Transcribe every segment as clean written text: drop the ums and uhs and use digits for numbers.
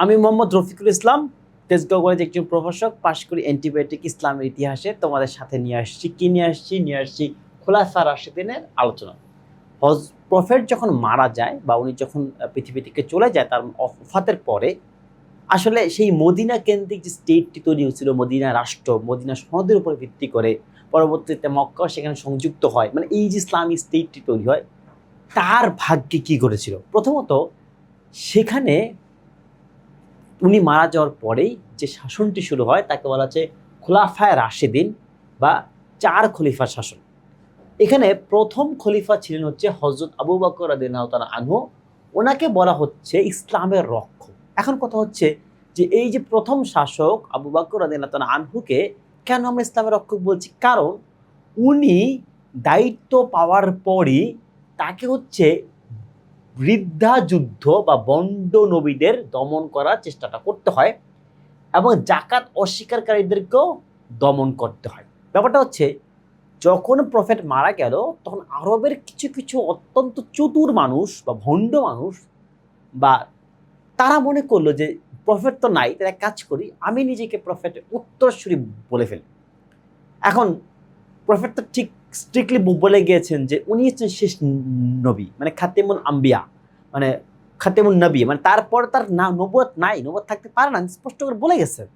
আমি মোহাম্মদ রফিকুল ইসলাম, তেজগাঁও কলেজে একজন প্রভাষক, পাশ করি অ্যান্টিবায়োটিক ইসলামের ইতিহাসে। তোমাদের সাথে নিয়ে আসছি খোলাফা রাশিদিনের আলোচনা। হজ প্রফেট যখন মারা যায় বা উনি যখন পৃথিবী থেকে চলে যায়, তার ওফাতের পরে আসলে সেই মদিনা কেন্দ্রিক যে স্টেটটি তৈরি হয়েছিল, মদিনা রাষ্ট্র, মদিনা সনদের উপর ভিত্তি করে পরবর্তীতে মক্কা সেখানে সংযুক্ত হয়, মানে এই যে ইসলামিক স্টেটটি তৈরি হয়, তার ভাগ্যে কি ঘটেছিল। প্রথমত সেখানে উনি মারা যাওয়ার পরেই যে শাসনটি শুরু হয় তাকে বলা হচ্ছে খোলাফায়ে রাশেদিন বা চার খলিফার শাসন। এখানে প্রথম খলিফা ছিলেন হচ্ছে হযরত আবু বকর রাদিয়াল্লাহু তাআলা আনহু। ওনাকে বলা হচ্ছে ইসলামের রক্ষক। এখন কথা হচ্ছে যে এই যে প্রথম শাসক আবু বকর রাদিয়াল্লাহু তাআলা আনহুকে কেন আমরা ইসলামের রক্ষক বলছি? কারণ উনি দায়িত্ব পাওয়ার পরই তাকে হচ্ছে বৃদ্ধা যুদ্ধ বা বন্ড নবীদের দমন করার চেষ্টাটা করতে হয় এবং জাকাত অস্বীকারীদেরকেও দমন করতে হয়। ব্যাপারটা হচ্ছে যখন প্রফেট মারা গেল তখন আরবের কিছু কিছু অত্যন্ত চতুর মানুষ বা ভণ্ড মানুষ বা তারা মনে করলো যে প্রফেট তো নাই, তারা কাজ করি, আমি নিজেকে প্রফেটের উত্তরসূরি বলে ফেলি। এখন প্রফেট তো ঠিক স্ট্রিক্টলি বলে গিয়েছেন যে উনি হচ্ছেন শেষ নবী, মানে খাতেমুল আম্বিয়া, মানে খাতেমুল নবী, মানে তারপর তার না নবুয়ত নাই, নবুয়ত থাকতে পারে না, স্পষ্ট করে বলে গেছেন।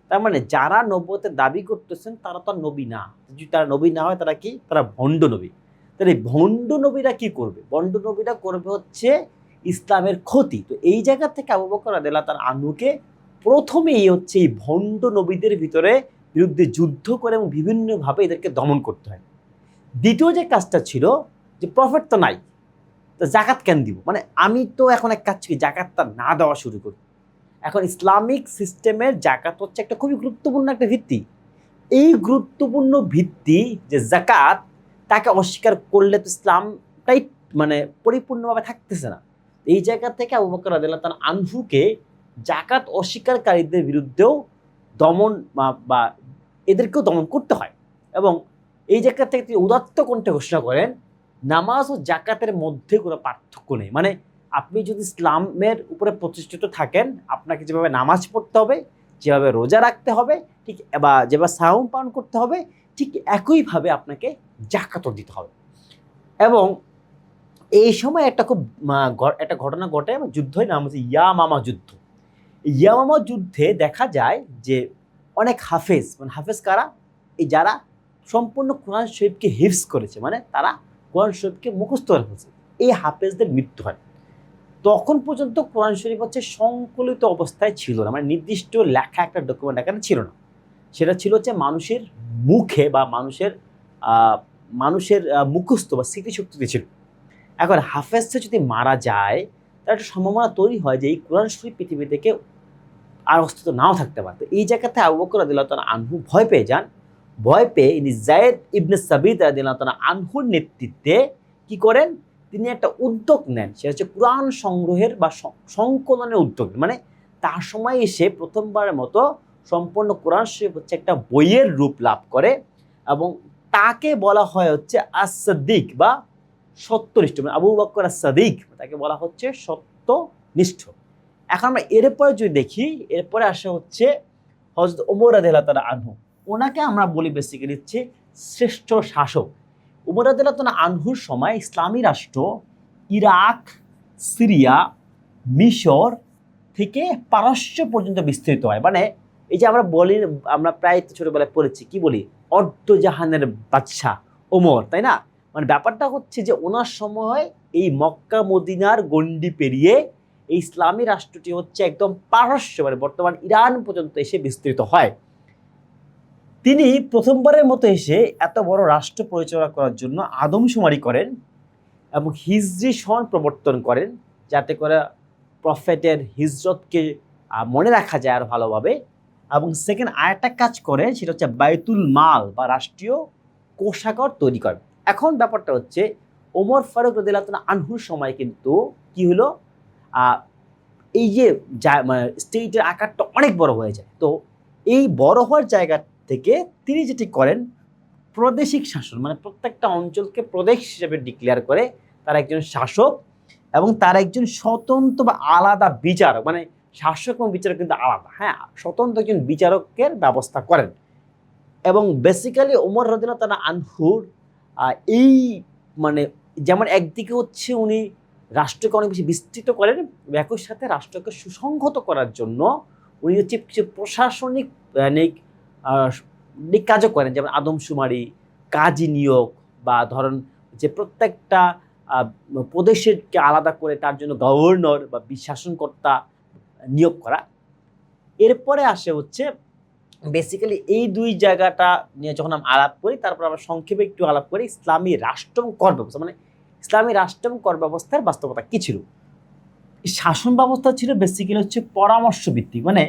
তার মানে যারা নবুয়তের দাবি করতেছেন তারা তো আর নবী না। যদি তারা নবী না হয় তারা কি? তারা ভণ্ড নবী। তাহলে এই ভণ্ড নবীরা কি করবে? ভণ্ড নবীরা করবে হচ্ছে ইসলামের ক্ষতি। তো এই জায়গা থেকে আবু বকর রাদিয়াল্লাহু তাআলা আনহুকে প্রথমেই হচ্ছে এই ভণ্ড নবীদের বিরুদ্ধে যুদ্ধ করে এবং বিভিন্নভাবে এদেরকে দমন করতে হয়। দ্বিতীয় যে কাজটা ছিল যে প্রফেট তো নাই, তো জাকাত কেন দিব? মানে আমি তো এখন এক কাজ করি, জাকাতটা না দেওয়া শুরু করি। এখন ইসলামিক সিস্টেমের জাকাত হচ্ছে একটা খুবই গুরুত্বপূর্ণ একটা ভিত্তি। এই গুরুত্বপূর্ণ ভিত্তি যে জাকাত, তাকে অস্বীকার করলে তো ইসলামটাই মানে পরিপূর্ণভাবে থাকতেছে না। এই জায়গা থেকে আবু বকর রাদিয়াল্লাহু তাআলা আনহুকে জাকাত অস্বীকারীদের বিরুদ্ধেও দমন বা এদেরকেও দমন করতে হয়। এবং এই জায়গা থেকে তিনি উদাত্ত কণ্ঠে ঘোষণা করেন, নামাজ ও জাকাতের মধ্যে কোনো পার্থক্য নেই। মানে আপনি যদি ইসলামের উপরে প্রতিষ্ঠিত থাকেন, আপনাকে যেভাবে নামাজ পড়তে হবে, যেভাবে রোজা রাখতে হবে, ঠিক বা যেভাবে সাওম পালন করতে হবে, ঠিক একইভাবে আপনাকে জাকাতও দিতে হবে। এবং এই সময় একটা খুব একটা ঘটনা ঘটে এবং যুদ্ধ হয়, নাম হচ্ছে ইয়ামামা যুদ্ধ। ইয়ামামা যুদ্ধে দেখা যায় যে অনেক হাফেজ, মানে হাফেজ কারা? এই যারা সম্পূর্ণ কোরআন শরীফকে হিফজ করেছে, মানে তারা কোরআন শরীফকে মুখস্থ করে ফেলছে, এই হাফেজদের মৃত্যু হয়। তখন পর্যন্ত কোরআন শরীফ হচ্ছে সংকলিত অবস্থায় ছিল না, মানে নির্দিষ্ট লেখা একটা ডকুমেন্ট আকারে ছিল না। সেটা ছিল হচ্ছে মানুষের মুখে বা মানুষের মুখস্থ বা স্মৃতিশক্তিতে ছিল। এখন হাফেজটা যদি মারা যায়, তার একটা সম্ভাবনা তৈরি হয় যে এই কোরআন শরীফ পৃথিবী থেকে আর অস্তিত্ব নাও থাকতে পারে। তো এই জায়গাতে আবু বকর রাদিয়াল্লাহু তাআলা আনহু ভয় পেয়ে যান। ভয় পেয়ে ইনি যায়েদ ইবনে সাবিত রাদিয়াল্লাহু তাআলা আনহুর নেতৃত্বে কি করেন? তিনি একটা উদ্যোগ নেন। সেটা হচ্ছে কুরআন সংগ্রহের বা সংকলনের উদ্যোগ। মানে তার সময় এসে প্রথমবারের মতো সম্পূর্ণ কোরআন শরীফ হচ্ছে একটা বইয়ের রূপ লাভ করে এবং তাকে বলা হয় হচ্ছে আস-সিদ্দিক বা সত্যনিষ্ঠ। মানে আবু বকর আস-সিদ্দিক, তাকে বলা হচ্ছে সত্যনিষ্ঠ। এখন আমরা এরপরে যদি দেখি, এরপরে আসা হচ্ছে হযরত ওমর রাদিয়াল্লাহু তাআলা আনহু। ওনাকে আমরা বলি বেসিক্যালি হচ্ছে শ্রেষ্ঠ শাসক। ওমর রাদিয়াল্লাহু তাআলা আনহুর সময় ইসলামী রাষ্ট্র ইরাক, সিরিয়া, মিশর থেকে পারস্য পর্যন্ত বিস্তৃত হয়। মানে এই যে আমরা বলি, আমরা প্রায় ছোটবেলায় পড়েছি, কি বলি? অর্ধজাহানের বাদশাহ ওমর, তাই না? মানে ব্যাপারটা হচ্ছে যে ওনার সময় এই মক্কা মদিনার গণ্ডি পেরিয়ে এই ইসলামী রাষ্ট্রটি হচ্ছে একদম পারস্য, মানে বর্তমান ইরান পর্যন্ত এসে বিস্তৃত হয়। তিনি প্রথমবারের মতো এসে এত বড় রাষ্ট্র পরিচালনা করার জন্য আদমশুমারি করেন এবং হিজরি সন প্রবর্তন করেন, যাতে করে প্রফেটের হিজরতকে মনে রাখা যায় আর ভালোভাবে। এবং সেকেন্ড আরেকটা কাজ করে, সেটা হচ্ছে বাইতুল মাল বা রাষ্ট্রীয় কোষাগার তৈরি করেন। এখন ব্যাপারটা হচ্ছে ওমর ফারুক রাদিয়াল্লাহু তাআলা আনহুর সময় কিন্তু কি হলো, এই যে মানে স্টেটের আকারটা অনেক বড় হয়ে যায়। তো এই বড় হওয়ার জায়গা থেকে তিনি যেটি করেন, প্রাদেশিক শাসন, মানে প্রত্যেকটা অঞ্চলকে প্রদেশ হিসেবে ডিক্লেয়ার করে তার একজন শাসক এবং তার একজন স্বতন্ত্র বা আলাদা বিচারক, মানে শাসক এবং বিচারক কিন্তু আলাদা। হ্যাঁ, স্বতন্ত্র একজন বিচারকের ব্যবস্থা করেন। এবং বেসিক্যালি ওমর রাদিয়াল্লাহু তাআলা আনহুর এই মানে যেমন একদিকে হচ্ছে উনি রাষ্ট্রকে অনেক বেশি বিস্তৃত করেন, একই সাথে রাষ্ট্রকে সুসংহত করার জন্য উনি হচ্ছে কিছু প্রশাসনিক কাজও করেন, যেমন আদমশুমারি, কাজী নিয়োগ, বা ধরেন যে প্রত্যেকটা প্রদেশেরকে আলাদা করে তার জন্য গভর্নর বা শাসনকর্তা নিয়োগ করা। এরপরে আসে হচ্ছে বেসিক্যালি এই দুই জায়গাটা নিয়ে যখন আমরা আলাপ করি, তারপর আমরা সংক্ষেপে একটু আলাপ করি ইসলামী রাষ্ট্র এবং কর ব্যবস্থা, মানে ইসলামী রাষ্ট্র এবং কর ব্যবস্থার বাস্তবতা কী ছিল। শাসন ব্যবস্থা ছিল বেসিক্যালি হচ্ছে পরামর্শ ভিত্তিক, মানে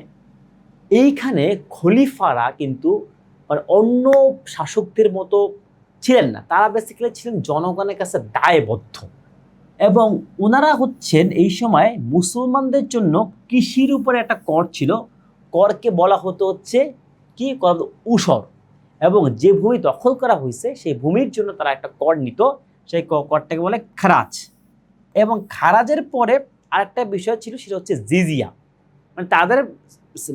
এইখানে খলিফারা কিন্তু মানে অন্য শাসকদের মতো ছিলেন না, তারা বেসিক্যালি ছিলেন জনগণের কাছে দায়বদ্ধ। এবং ওনারা হচ্ছেন এই সময় মুসলমানদের জন্য কৃষির উপরে একটা কর ছিল, করকে বলা হতো হচ্ছে কি কর, উসর। এবং যে ভূমি দখল করা হয়েছে সেই ভূমির জন্য তারা একটা কর নিত, সেই করটাকে বলে খারাজ। এবং খারাজের পরে আরেকটা বিষয় ছিল, সেটা হচ্ছে জিজিয়া। মানে তাদের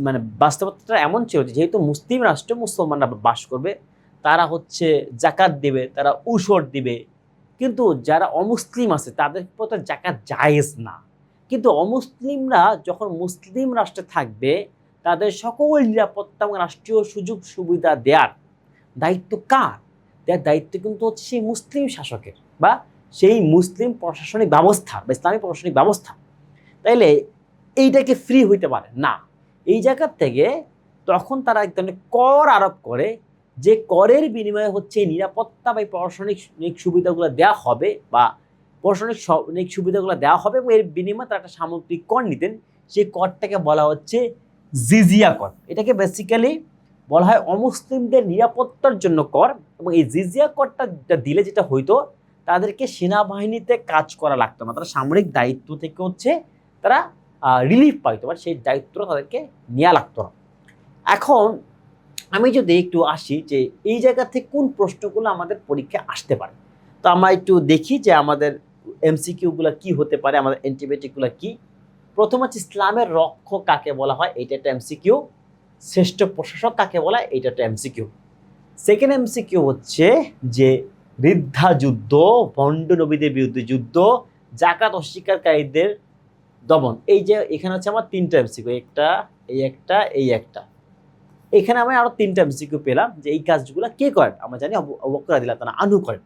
মানে বাস্তবতাটা এমন ছিল যে যেহেতু মুসলিম রাষ্ট্রে মুসলমানরা বাস করবে, তারা হচ্ছে জাকাত দেবে, তারা উসর দিবে, কিন্তু যারা অমুসলিম আছে তাদের প্রতি জাকাত জায়েজ না। কিন্তু অমুসলিমরা যখন মুসলিম রাষ্ট্রে থাকবে, তাদের সকল নিরাপত্তা এবং রাষ্ট্রীয় সুযোগ সুবিধা দেওয়ার দায়িত্ব কার? দেওয়ার দায়িত্ব কিন্তু হচ্ছে সেই মুসলিম শাসকের বা সেই মুসলিম প্রশাসনিক ব্যবস্থা বা ইসলামী প্রশাসনিক ব্যবস্থা। তাইলে এইটাকে ফ্রি হইতে পারে না। এই জায়গার থেকে তখন তারা এক ধরনের কর আরোপ করে, যে করের বিনিময়ে হচ্ছে নিরাপত্তা বা প্রশাসনিক সুবিধাগুলো দেওয়া হবে, বা প্রশাসনিক সুবিধাগুলো দেওয়া হবে, এবং এর বিনিময়ে তারা একটা সামগ্রিক কর নিতেন। সেই করটাকে বলা হচ্ছে জিজিয়া কর। এটাকে বেসিক্যালি বলা হয় অমুসলিমদের নিরাপত্তার জন্য কর। এবং এই জিজিয়া করটা দিলে যেটা হইতো, তাদেরকে সেনাবাহিনীতে কাজ করা লাগতো না, তারা সামরিক দায়িত্ব থেকে হচ্ছে তারা রিলিফ পাইতো, মানে সেই দায়িত্বটা তাদেরকে নেওয়া লাগতো না। এখন আমি যদি একটু আসি যে এই জায়গা থেকে কোন প্রশ্নগুলো আমাদের পরীক্ষায় আসতে পারে, তো আমরা একটু দেখি যে আমাদের এমসিকিউগুলো কি হতে পারে, আমাদের অ্যান্টিবায়োটিকগুলো কি। প্রথম হচ্ছে ইসলামের রক্ষক কাকে বলা হয়, এটা একটা এমসিকিউ। শ্রেষ্ঠ প্রশাসক কাকে বলা হয়, এটা একটা এমসিকিউ। সেকেন্ড এমসিকিউ হচ্ছে যে বৃদ্ধা যুদ্ধ, ভণ্ড নবীদের বিরুদ্ধে যুদ্ধ, জাকাত অস্বীকারীদের দমন। এই যে এখানে হচ্ছে আমার তিনটা এমসিকিউ, একটা, এই একটা, এই একটা। এখানে আমি আরো তিনটা এমসিকিউ পেলাম যে এই কাজগুলো কে করেন, আমরা জানি আবু বকর রাদিয়াল্লাহু তাআলা আনহু করেন।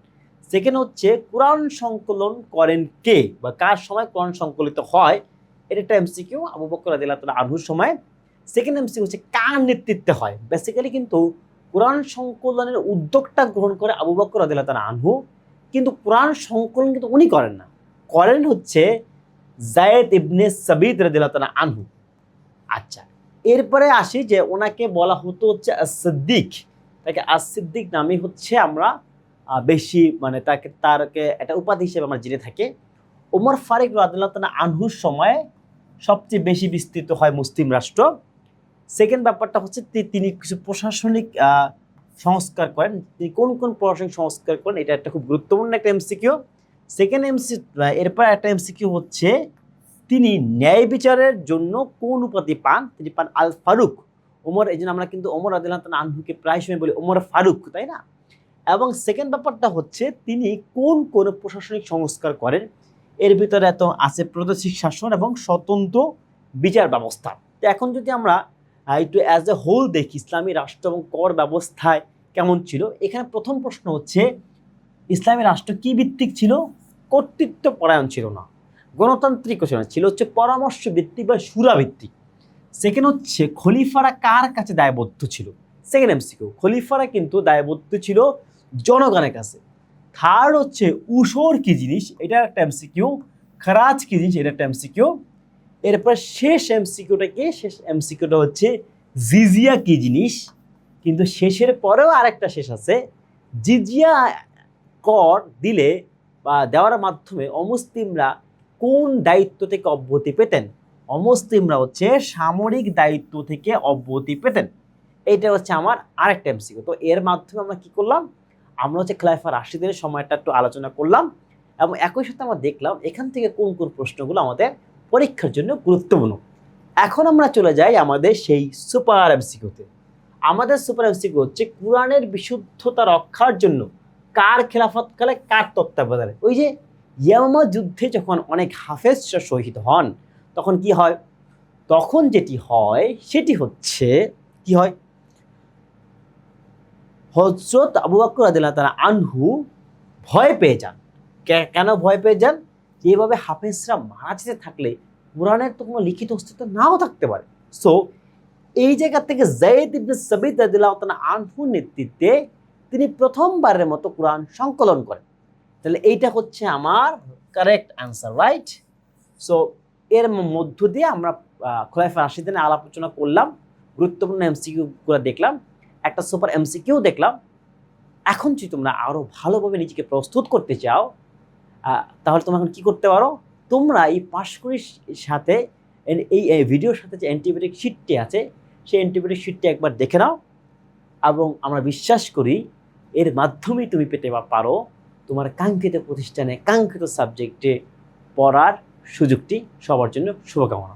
সেকেন্ড হচ্ছে কোরআন সংকলন করেন কে বা কার সময় কোরআন সংকলিত হয়, এটা একটা এমসিকিউ, আবু বকর রাদিয়াল্লাহু তাআলা আনহুর সময়। সেকেন্ড এমসিকিউ হচ্ছে কার নেতৃত্বে হয়। বেসিক্যালি কিন্তু কোরআন সংকলনের উদ্যোগটা গ্রহণ করে আবু বকর রাদিয়াল্লাহু তাআলা আনহু, কিন্তু কোরআন সংকলন কিন্তু উনি করেন না, করেন হচ্ছে যায়েদ ইবনে সাবিত রাদিয়াল্লাহু তাআলা আনহু। আচ্ছা, এরপরে আসি যে ওনাকে বলা হতো হচ্ছে as-সিদ্দিক, তাকে as-সিদ্দিক নামে হচ্ছে আমরা বেশি মানে তারকে একটা উপাধি হিসেবে আমরা জেনে থাকি। ওমর ফারুক রাদিয়াল্লাহু তাআলা আনহুর সময় সবচেয়ে বেশি বিস্তৃত হয় মুসলিম রাষ্ট্র। সেকেন্ড ব্যাপারটা হচ্ছে তিনি কিছু প্রশাসনিক সংস্কার করেন। তিনি কোন কোন প্রশাসনিক সংস্কার করেন, এটা একটা খুব গুরুত্বপূর্ণ একটা এমসিকিউ। সেকেন্ড এরপর একটা এমসিকিউ হচ্ছে তিনি ন্যায় বিচারের জন্য কোন উপাধি পান, তিনি পান আল ফারুক। ওমর, এই জন্য আমরা কিন্তু ওমর রাদিয়াল্লাহু তাআলা আনহুকে প্রায় সময় বলি ওমর ফারুক, তাই না? এবং সেকেন্ড ব্যাপারটা হচ্ছে তিনি কোন কোন প্রশাসনিক সংস্কার করেন, এর ভিতরে এত আছে প্রাদেশিক শাসন এবং স্বতন্ত্র বিচার ব্যবস্থা। তো এখন যদি আমরা একটু অ্যাজ এ হোল দেখি ইসলামী রাষ্ট্র এবং কর ব্যবস্থায় কেমন ছিল, এখানে প্রথম প্রশ্ন হচ্ছে ইসলামী রাষ্ট্র কি ভিত্তিক ছিল? কর্তৃত্ব পরায়ণ ছিল না, গণতান্ত্রিক ছিল হচ্ছে পরামর্শ ভিত্তিক বা সুরা ভিত্তিক। সেকেন্ড হচ্ছে খলিফারা কার কাছে দায়বদ্ধ ছিল। সেকেন্ড এমসিকিউ, খলিফারা কিন্তু দায়বদ্ধ ছিল জনগণের কাছে। থার্ড হচ্ছে উসর কি জিনিস, এটা একটা এমসিকিউ। খারাজ কি জিনিস, এটা একটা এমসিকিউ। এরপর শেষ এমসিকিউটা হচ্ছে জিজিয়া কি জিনিস। কিন্তু শেষের পরেও আরেকটা শেষ আছে, জিজিয়া কর দিলে বা দেওয়ার মাধ্যমে অমুসলিমরা কোন দায়িত্ব থেকে অব্যাহতি পেতেন? অমুসলিমরা হচ্ছে সামরিক দায়িত্ব থেকে অব্যাহতি পেতেন। এইটা হচ্ছে আমার আরেকটা এমসিকিউ। তো এর মাধ্যমে আমরা কি করলাম, আমরা হচ্ছে খোলাফা রাশিদের সময়টা একটু আলোচনা করলাম, এবং একই সাথে আমরা দেখলাম এখান থেকে কোন কোন প্রশ্নগুলো আমাদের পরীক্ষার জন্য গুরুত্বপূর্ণ। এখন আমরা চলে যাই আমাদের সেই সুপার এমসিকিউতে। আমাদের সুপার এমসিকিউ হচ্ছে কোরআনের বিশুদ্ধতা রক্ষার জন্য কার খেলাফতকালে কার তত্ত্বাবধানে। ওই যে ইয়ামামা যুদ্ধে যখন অনেক হাফেজরা শহীদ হন তখন কি হয়? তখন যেটি হয় সেটি হচ্ছে কি হয়, হযরত আবু বকর রাদিয়াল্লাহু তাআলা আনহু ভয় পেয়ে যান। কেন ভয় পেয়ে যান? যেভাবে হাফেজরা মারা যেতে থাকলে কোরআনের তো কোনো লিখিত অস্তিত্ব নাও থাকতে পারে। সো এই জায়গা থেকে যায়েদ ইবনে সাবিত রাদিয়াল্লাহু তাআলা আনহুর নেতৃত্বে তিনি প্রথমবারের মতো কোরআন সংকলন করেন। তাহলে এইটা হচ্ছে আমার কারেক্ট অ্যান্সার, রাইট? সো এর মধ্য দিয়ে আমরা খোলাফায়ে রাশিদিনের আলোচনা করলাম, গুরুত্বপূর্ণ এমসিকিউগুলো দেখলাম, একটা সুপার এমসিকিউ দেখলাম। এখন যদি তোমরা আরও ভালোভাবে নিজেকে প্রস্তুত করতে চাও তাহলে তোমরা এখন কী করতে পারো? তোমরা এই পাশকুড়ির সাথে এই ভিডিওর সাথে যে অ্যান্টিবায়োটিক শিটটি আছে সেই অ্যান্টিবায়োটিক শিটটি একবার দেখে নাও, এবং আমরা বিশ্বাস করি এর মাধ্যমেই তুমি পেতে পারো তোমার কাঙ্ক্ষিত প্রতিষ্ঠানে কাঙ্ক্ষিত সাবজেক্টে পড়ার সুযোগটি। সবার জন্য শুভকামনা।